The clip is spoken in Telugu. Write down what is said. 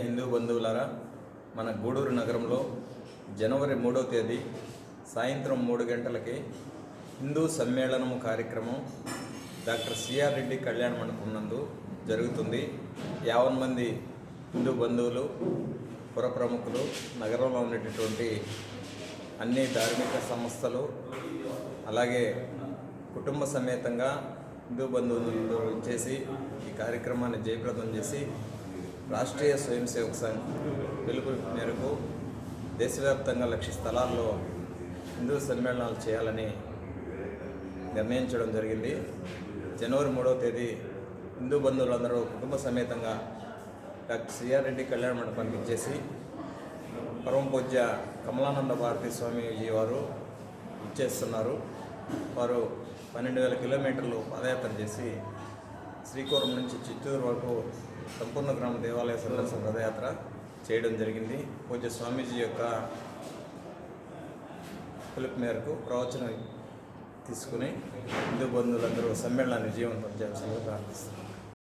హిందూ బంధువులారా, మన గూడూరు నగరంలో జనవరి 3వ తేదీ సాయంత్రం 3 గంటలకి హిందూ సమ్మేళనము కార్యక్రమం డాక్టర్ సిఆర్ రెడ్డి కళ్యాణ మండపం నందు జరుగుతుంది. 50 మంది హిందూ బంధువులు, పుర ప్రముఖులు, నగరంలో ఉండేటటువంటి అన్ని ధార్మిక సంస్థలు, అలాగే కుటుంబ సమేతంగా హిందూ బంధువులు చేసి ఈ కార్యక్రమాన్ని జయప్రదం చేసి రాష్ట్రీయ స్వయం సేవక్ సంఘ్ పిలుపు మేరకు దేశవ్యాప్తంగా 1,00,000 స్థలాల్లో హిందూ సమ్మేళనాలు చేయాలని నిర్ణయించడం జరిగింది. జనవరి 3వ తేదీ హిందూ బంధువులందరూ కుటుంబ సమేతంగా డాక్టర్ సిఆర్ రెడ్డి కళ్యాణ మండపానికి ఇచ్చేసి పరమ పూజ్య కమలానంద భారతీ స్వామీజీ వారు ఇచ్చేస్తున్నారు. వారు 12,000 కిలోమీటర్లు పాదయాత్ర చేసి శ్రీకాకుళం నుంచి చిత్తూరు వరకు సంపూర్ణ గ్రామ దేవాలయ సందర్శన రథయాత్ర చేయడం జరిగింది. పూజ్య స్వామీజీ యొక్క పిలుపు మేరకు ప్రవచనం తీసుకుని హిందూ బంధువులందరూ సమ్మేళనాన్ని విజయవంతం చేయాల్సిందిగా ప్రార్థిస్తున్నారు.